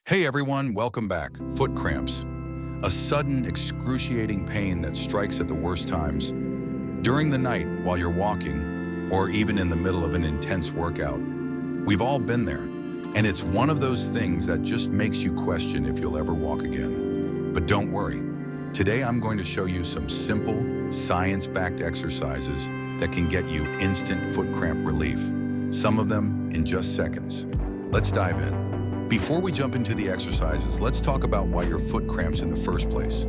Hey everyone, welcome back. Foot cramps. A sudden, excruciating pain that strikes at the worst times. During the night, while you're walking, or even in the middle of an intense workout. We've all been there, and it's one of those things that just makes you question if you'll ever walk again. But don't worry. Today I'm going to show you some simple, science-backed exercises that can get you instant foot cramp relief. Some of them in just seconds. Let's dive in. Before we jump into the exercises, let's talk about why your foot cramps in the first place.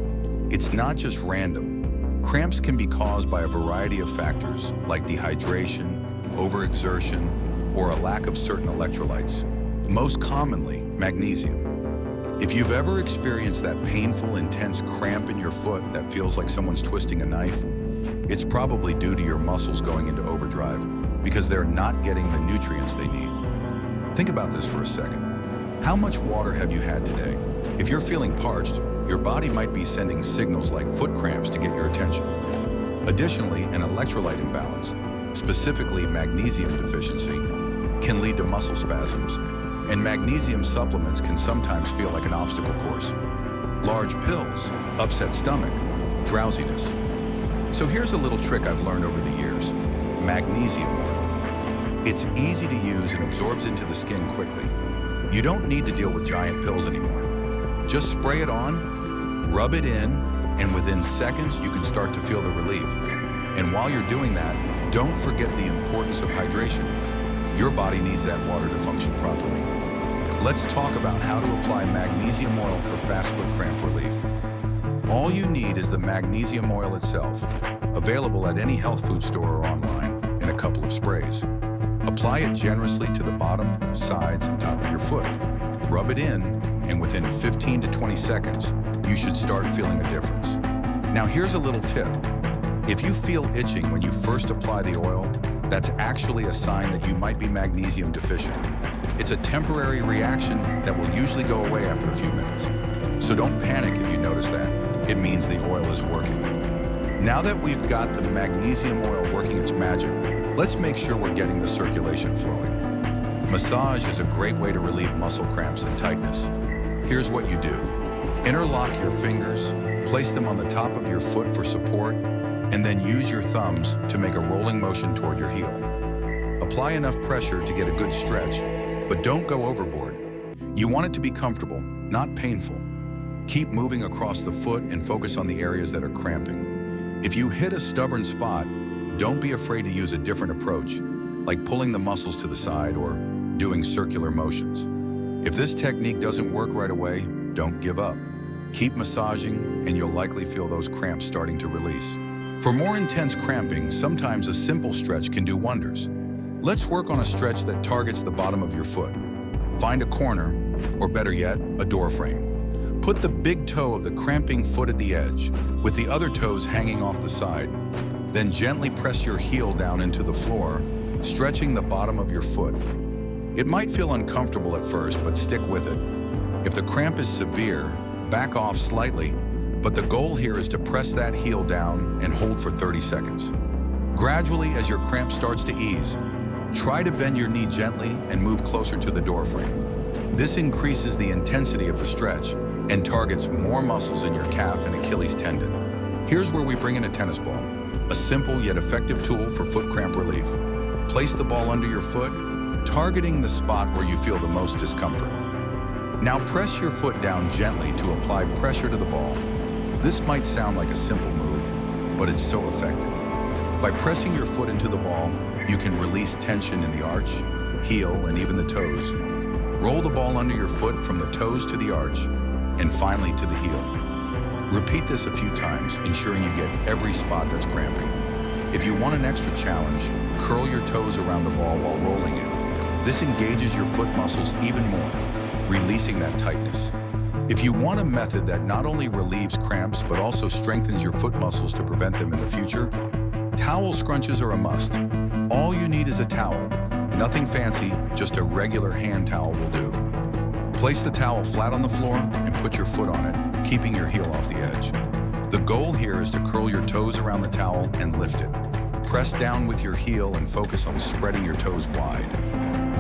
It's not just random. Cramps can be caused by a variety of factors like dehydration, overexertion, or a lack of certain electrolytes, most commonly magnesium. If you've ever experienced that painful, intense cramp in your foot that feels like someone's twisting a knife, it's probably due to your muscles going into overdrive because they're not getting the nutrients they need. Think about this for a second. How much water have you had today? If you're feeling parched, your body might be sending signals like foot cramps to get your attention. Additionally, an electrolyte imbalance, specifically magnesium deficiency, can lead to muscle spasms, and magnesium supplements can sometimes feel like an obstacle course. Large pills, upset stomach, drowsiness. So here's a little trick I've learned over the years. Magnesium oil. It's easy to use and absorbs into the skin quickly. You don't need to deal with giant pills anymore. Just spray it on, rub it in, and within seconds you can start to feel the relief. And while you're doing that, don't forget the importance of hydration. Your body needs that water to function properly. Let's talk about how to apply magnesium oil for fast foot cramp relief. All you need is the magnesium oil itself, available at any health food store or online, in a couple of sprays. Apply it generously to the bottom, sides, and top of your foot. Rub it in, and within 15 to 20 seconds, you should start feeling a difference. Now here's a little tip. If you feel itching when you first apply the oil, that's actually a sign that you might be magnesium deficient. It's a temporary reaction that will usually go away after a few minutes. So don't panic if you notice that. It means the oil is working. Now that we've got the magnesium oil working its magic, let's make sure we're getting the circulation flowing. Massage is a great way to relieve muscle cramps and tightness. Here's what you do. Interlock your fingers, place them on the top of your foot for support, and then use your thumbs to make a rolling motion toward your heel. Apply enough pressure to get a good stretch, but don't go overboard. You want it to be comfortable, not painful. Keep moving across the foot and focus on the areas that are cramping. If you hit a stubborn spot, don't be afraid to use a different approach, like pulling the muscles to the side or doing circular motions. If this technique doesn't work right away, don't give up. Keep massaging and you'll likely feel those cramps starting to release. For more intense cramping, sometimes a simple stretch can do wonders. Let's work on a stretch that targets the bottom of your foot. Find a corner, or better yet, a door frame. Put the big toe of the cramping foot at the edge, with the other toes hanging off the side. Then gently press your heel down into the floor, stretching the bottom of your foot. It might feel uncomfortable at first, but stick with it. If the cramp is severe, back off slightly, but the goal here is to press that heel down and hold for 30 seconds. Gradually, as your cramp starts to ease, try to bend your knee gently and move closer to the door frame. This increases the intensity of the stretch and targets more muscles in your calf and Achilles tendon. Here's where we bring in a tennis ball, a simple yet effective tool for foot cramp relief. Place the ball under your foot, targeting the spot where you feel the most discomfort. Now press your foot down gently to apply pressure to the ball. This might sound like a simple move, but it's so effective. By pressing your foot into the ball, you can release tension in the arch, heel, and even the toes. Roll the ball under your foot from the toes to the arch, and finally to the heel. Repeat this a few times, ensuring you get every spot that's cramping. If you want an extra challenge, curl your toes around the ball while rolling it. This engages your foot muscles even more, releasing that tightness. If you want a method that not only relieves cramps but also strengthens your foot muscles to prevent them in the future, towel scrunches are a must. All you need is a towel. Nothing fancy, just a regular hand towel will do. Place the towel flat on the floor and put your foot on it, keeping your heel off the edge. The goal here is to curl your toes around the towel and lift it. Press down with your heel and focus on spreading your toes wide,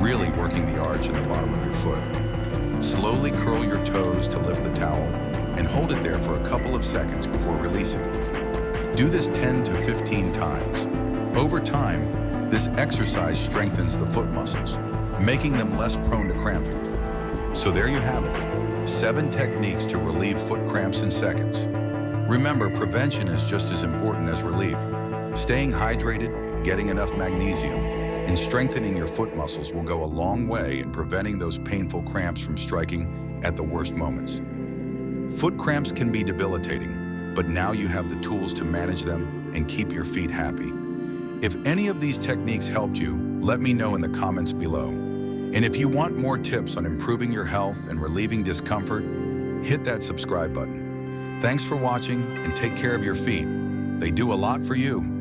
really working the arch in the bottom of your foot. Slowly curl your towel and hold it there for a couple of seconds before releasing. Do this 10 to 15 times. Over time, this exercise strengthens the foot muscles, making them less prone to cramping. So there you have it, 7 techniques to relieve foot cramps in seconds. Remember, prevention is just as important as relief. Staying hydrated, getting enough magnesium, and strengthening your foot muscles will go a long way in preventing those painful cramps from striking at the worst moments. Foot cramps can be debilitating, but now you have the tools to manage them and keep your feet happy. If any of these techniques helped you, let me know in the comments below. And if you want more tips on improving your health and relieving discomfort, hit that subscribe button. Thanks for watching and take care of your feet. They do a lot for you.